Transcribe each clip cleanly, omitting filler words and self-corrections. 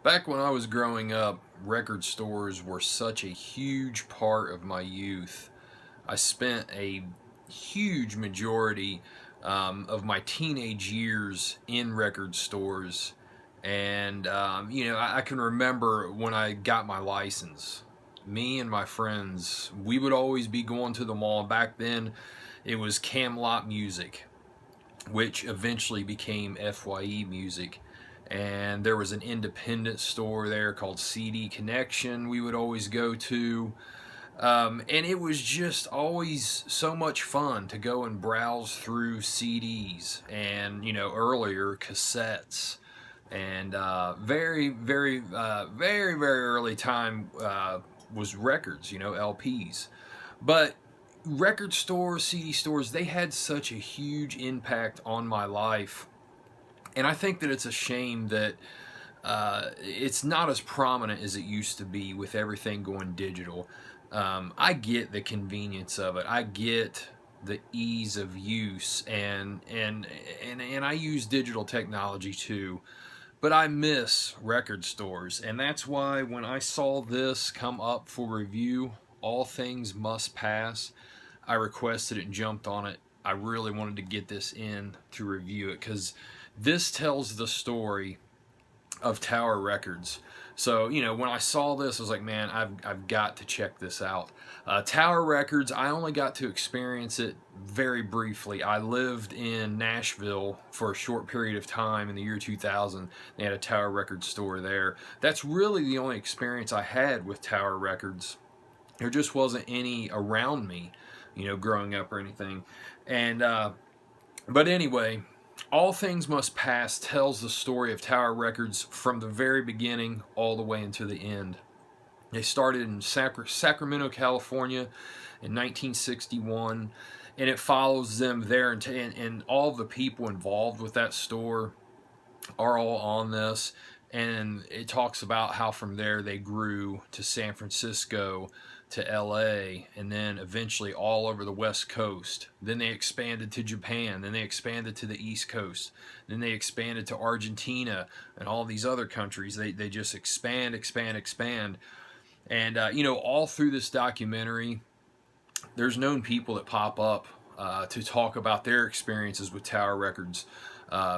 Back when I was growing up, record stores were such a huge part of my youth. I spent a huge majority of my teenage years in record stores. And, I can remember when I got my license. Me and my friends, we would always be going to the mall. Back then, it was Camelot Music, which eventually became FYE Music. And there was an independent store there called CD Connection we would always go to. And it was just always so much fun to go and browse through CDs and, earlier cassettes. And very early time was records, LPs. But record stores, CD stores, they had such a huge impact on my life. And I think that it's a shame that it's not as prominent as it used to be with everything going digital. I get the convenience of it. I get the ease of use, and I use digital technology too. But I miss record stores, and that's why when I saw this come up for review, All Things Must Pass, I requested it and jumped on it. I really wanted to get this in to review it because this tells the story of Tower Records. So, when I saw this, I was like, man, I've got to check this out. Tower Records, I only got to experience it very briefly. I lived in Nashville for a short period of time in the year 2000. They had a Tower Records store there. That's really the only experience I had with Tower Records. There just wasn't any around me, growing up or anything. And, but anyway, All Things Must Pass tells the story of Tower Records from the very beginning all the way into the end. They started in Sacramento, California in 1961, and it follows them there, and all the people involved with that store are all on this. And it talks about how from there they grew to San Francisco, to LA, and then eventually all over the West Coast. Then they expanded to Japan. Then they expanded to the East Coast. Then they expanded to Argentina and all these other countries. They just expand, expand, expand. And, all through this documentary, there's known people that pop up to talk about their experiences with Tower Records.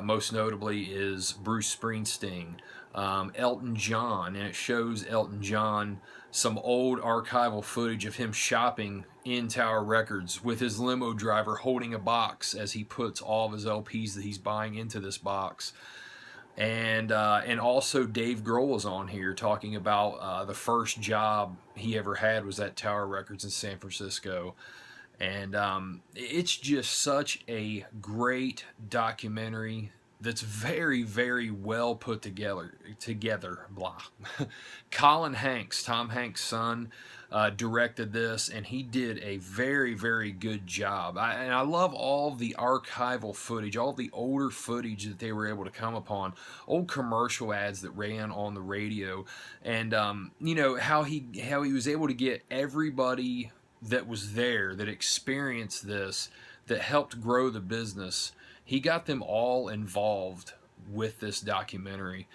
Most notably is Bruce Springsteen, Elton John, and it shows Elton John some old archival footage of him shopping in Tower Records with his limo driver holding a box as he puts all of his LPs that he's buying into this box. And also Dave Grohl is on here talking about the first job he ever had was at Tower Records in San Francisco. And it's just such a great documentary that's very, very well put together. Blah. Colin Hanks, Tom Hanks' son, directed this, and he did a very, very good job. And I love all the archival footage, all the older footage that they were able to come upon, old commercial ads that ran on the radio, and how he was able to get everybody that was there that experienced this, that helped grow the business. He got them all involved with this documentary.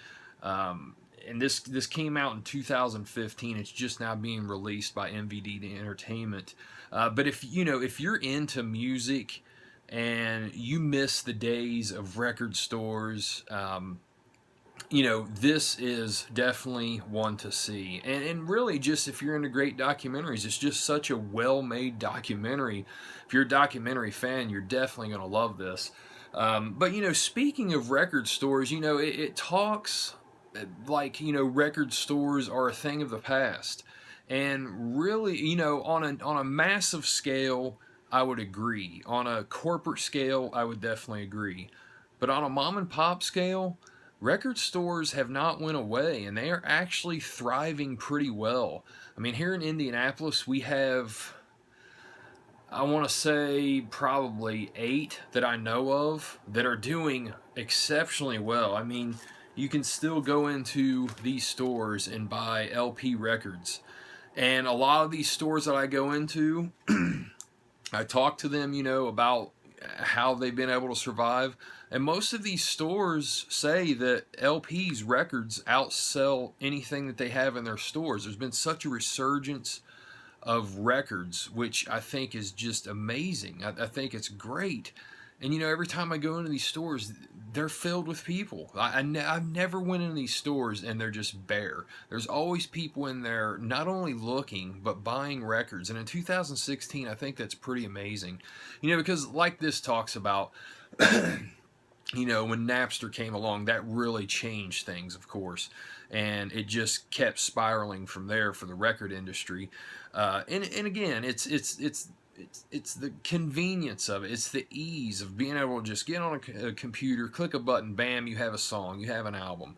And this came out in 2015. It's just now being released by MVD Entertainment. But if you're into music and you miss the days of record stores, this is definitely one to see. And really, just if you're into great documentaries, it's just such a well made documentary. If you're a documentary fan, you're definitely going to love this. But, speaking of record stores, it talks like, record stores are a thing of the past. And really, on a massive scale, I would agree. On a corporate scale, I would definitely agree. But on a mom and pop scale, record stores have not went away, and they are actually thriving pretty well. I mean, here in Indianapolis, we have, I want to say, probably 8 that I know of that are doing exceptionally well. I mean, you can still go into these stores and buy LP records. And a lot of these stores that I go into, I talk to them, about how they've been able to survive. And most of these stores say that LPs, records, outsell anything that they have in their stores. There's been such a resurgence of records, which I think is just amazing. I think it's great. And you know, every time I go into these stores, they're filled with people. I've never went into these stores and they're just bare. There's always people in there, not only looking but buying records. And in 2016, I think that's pretty amazing. You know, because like this talks about, you know, when Napster came along, that really changed things, of course, and it just kept spiraling from there for the record industry. And again, it's the convenience of it. It's the ease of being able to just get on a computer, click a button, bam, you have a song, you have an album.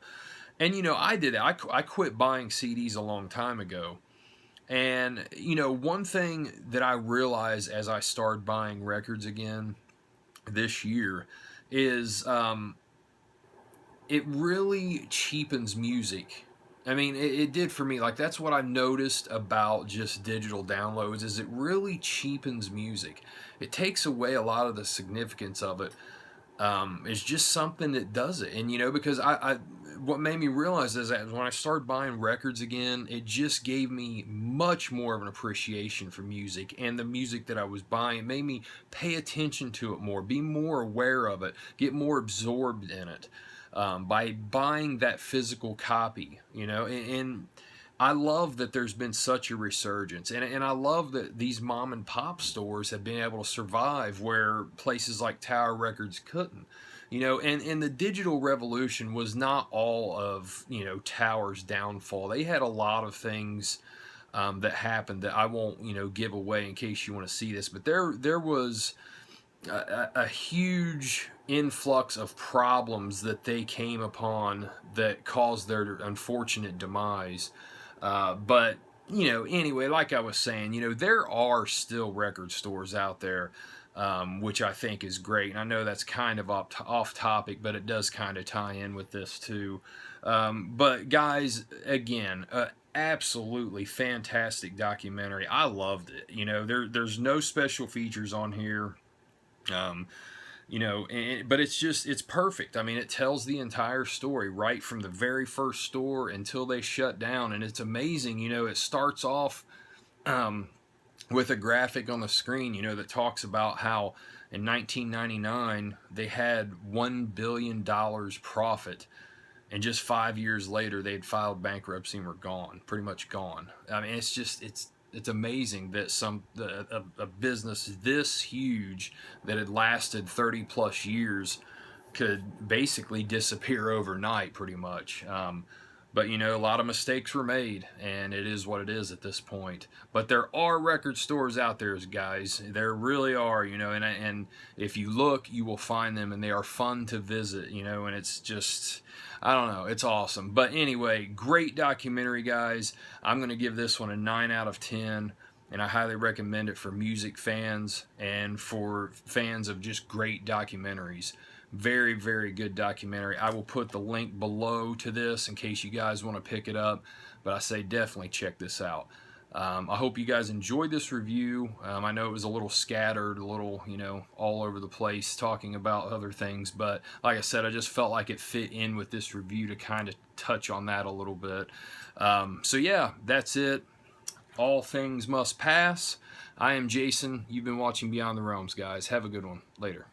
And you know, I did it. I quit buying CDs a long time ago. And you know, one thing that I realized as I started buying records again this year is it really cheapens music. I mean, it did for me. Like, that's what I noticed about just digital downloads, is it really cheapens music. It takes away a lot of the significance of it. It's just something that does it. And you know, because what made me realize is that when I started buying records again, it just gave me much more of an appreciation for music, and the music that I was buying. It made me pay attention to it more, be more aware of it, get more absorbed in it, by buying that physical copy, you know. And I love that there's been such a resurgence, and I love that these mom and pop stores have been able to survive where places like Tower Records couldn't. You know, and the digital revolution was not all of, you know, Tower's downfall. They had a lot of things that happened that I won't, you know, give away in case you want to see this. But there was a huge influx of problems that they came upon that caused their unfortunate demise. But you know, anyway, like I was saying, you know, there are still record stores out there, which I think is great. And I know that's kind of off topic, but it does kind of tie in with this too. But guys, again, absolutely fantastic documentary. I loved it. You know, there's no special features on here. Um, you know, but it's perfect. I mean, it tells the entire story right from the very first store until they shut down, and it's amazing. You know, it starts off um, with a graphic on the screen, you know, that talks about how in 1999 they had $1 billion profit, and just 5 years later they'd filed bankruptcy and were gone, pretty much gone. I mean, it's amazing that a business this huge that had lasted 30 plus years could basically disappear overnight, pretty much. But you know, a lot of mistakes were made, and it is what it is at this point. But there are record stores out there, guys. There really are, you know, and if you look, you will find them, and they are fun to visit, you know. And it's just, I don't know, it's awesome. But anyway, great documentary, guys. I'm going to give this one a 9 out of 10. And I highly recommend it for music fans and for fans of just great documentaries. Very, very good documentary. I will put the link below to this in case you guys want to pick it up. But I say definitely check this out. I hope you guys enjoyed this review. I know it was a little scattered, a little, you know, all over the place talking about other things. But like I said, I just felt like it fit in with this review to kind of touch on that a little bit. So yeah, that's it. All things must pass. I am Jason. You've been watching Beyond the Realms, guys. Have a good one. Later.